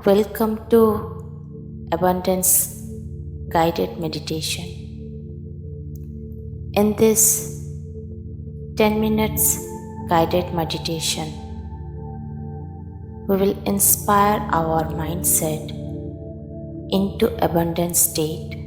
Welcome to Abundance Guided Meditation. In this 10 minutes guided meditation, we will inspire our mindset into abundance state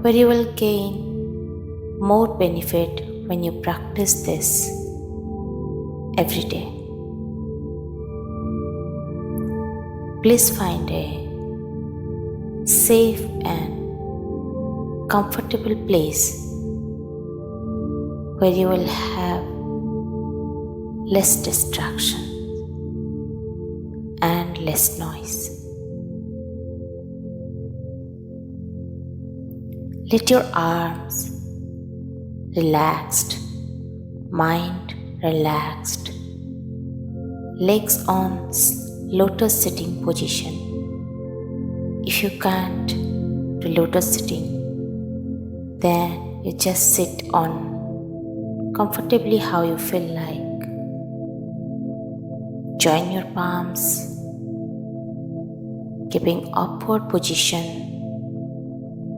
where you will gain more benefit when you practice this every day. Please find a safe and comfortable place where you will have less distraction and less noise. Let your arms relaxed, mind relaxed, legs on lotus sitting position. If you can't do lotus sitting, then you just sit on comfortably how you feel like. Join your palms, keeping upward position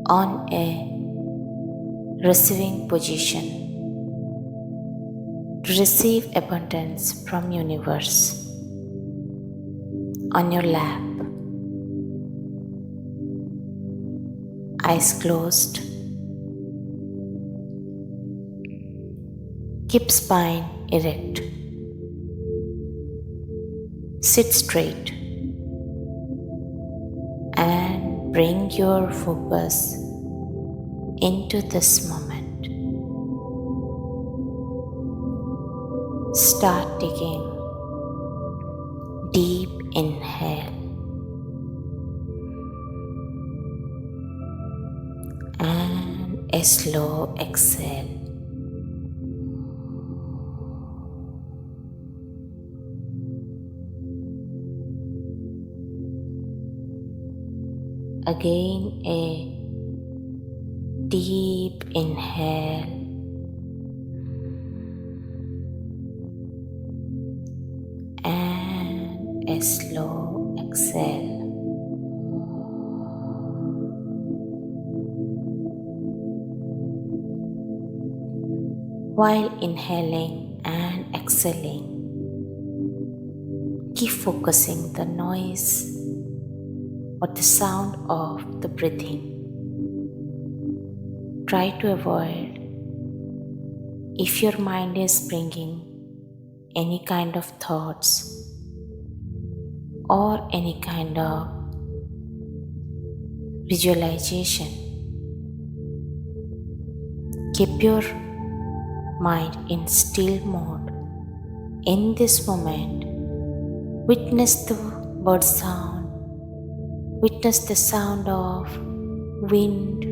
on a receiving position to receive abundance from universe. On your lap, eyes closed. Keep spine erect. Sit straight and bring your focus into this moment. Start taking deep inhale and a slow exhale. Again a deep inhale and a slow exhale. While inhaling and exhaling, keep focusing the noise or the sound of the breathing. Try to avoid if your mind is bringing any kind of thoughts or any kind of visualization. Keep your mind in still mode. In this moment, witness the bird sound, witness the sound of wind,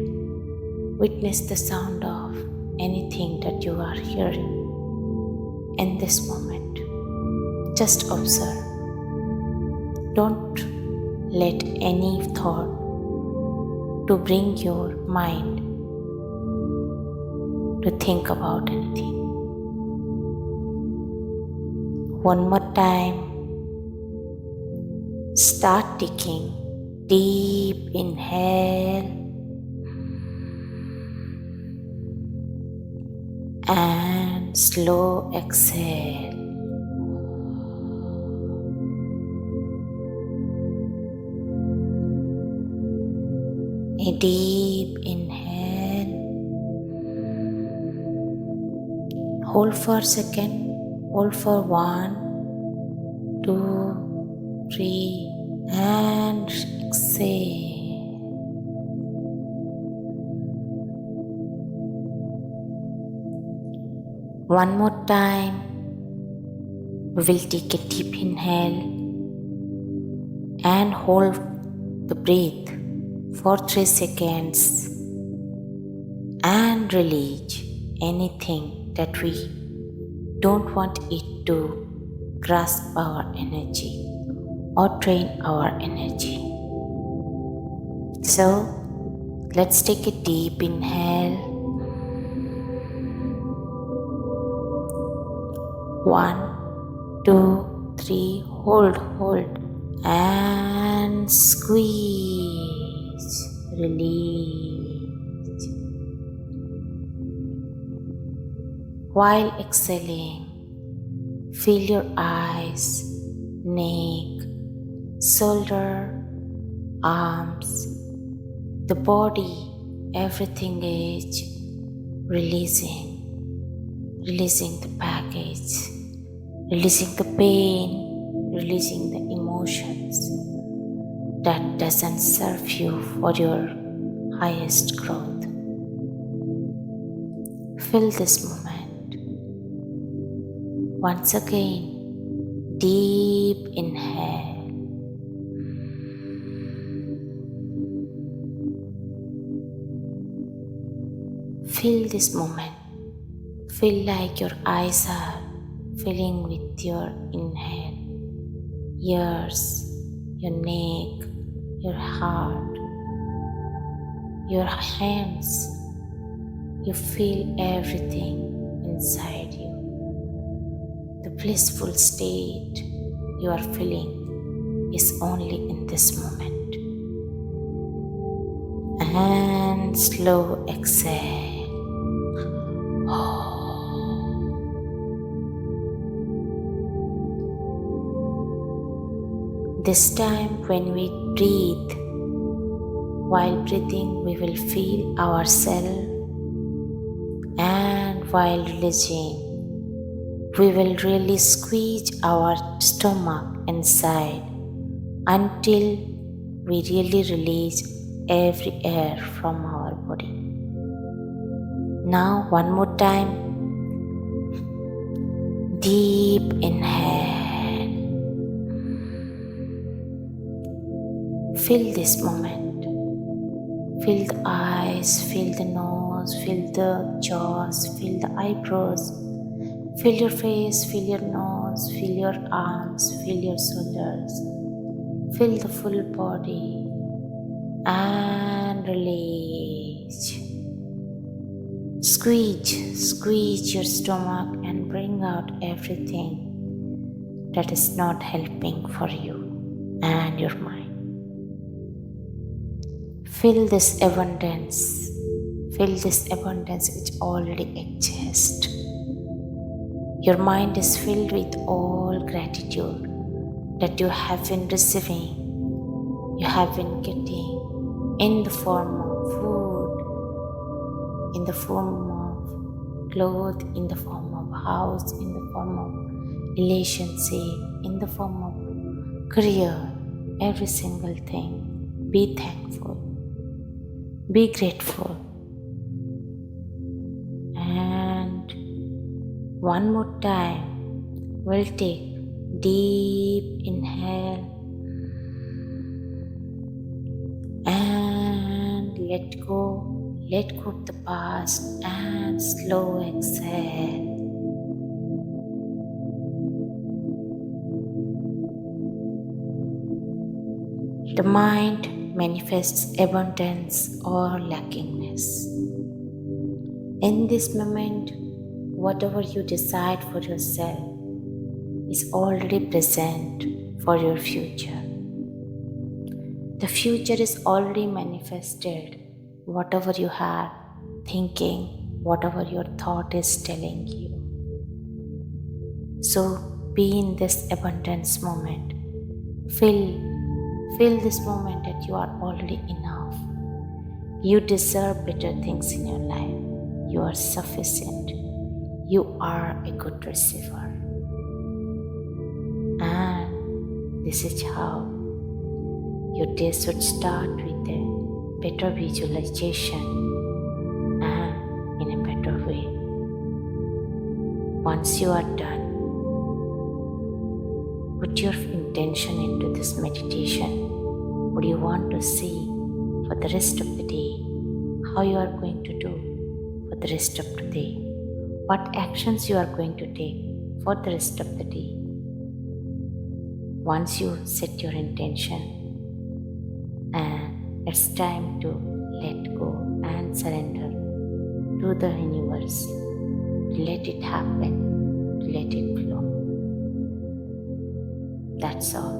witness the sound of anything that you are hearing in this moment. Just observe. Don't let any thought to bring your mind to think about anything. One more time. Start taking deep inhale and slow exhale. A deep inhale. Hold for a second. Hold for 1, 2, 3 and exhale. One more time, we will take a deep inhale and hold the breath for 3 seconds and release anything that we don't want it to grasp our energy or drain our energy. So, let's take a deep inhale. 1, 2, 3, hold and squeeze, release. While exhaling, feel your eyes, neck, shoulder, arms, the body, everything is releasing the baggage, releasing the pain, releasing the emotions that doesn't serve you for your highest growth. Feel this moment. Once again, deep inhale. Feel this moment. Feel like your eyes are filling with your inhale. Ears, your neck, your heart, your hands. You feel everything inside you. The blissful state you are feeling is only in this moment. And slow exhale. This time when we breathe, while breathing we will feel ourselves, and while releasing we will really squeeze our stomach inside until we really release every air from our body. Now one more time, deep inhale. Feel this moment. Feel the eyes, feel the nose, feel the jaws, feel the eyebrows. Feel your face, feel your nose, feel your arms, feel your shoulders. Feel the full body and release. Squeeze your stomach and bring out everything that is not helping for you and your mind. Feel this abundance which already exists. Your mind is filled with all gratitude that you have been receiving, you have been getting in the form of food, in the form of clothes, in the form of house, in the form of relationship, in the form of career, every single thing. Be thankful, be grateful, and one more time, we'll take deep inhale and let go of the past and slow exhale. The mind manifests abundance or lackingness. In this moment, whatever you decide for yourself is already present for your future. The future is already manifested, whatever you are thinking, whatever your thought is telling you. So be in this abundance moment. Feel this moment that you are already enough. You deserve better things in your life. You are sufficient. You are a good receiver. And this is how your day should start, with a better visualization and in a better way. Once you are done, put your intention into this meditation. What do you want to see for the rest of the day? How you are going to do for the rest of the day? What actions you are going to take for the rest of the day? Once you set your intention, and it's time to let go and surrender to the universe, to let it happen, to let it flow. That's all.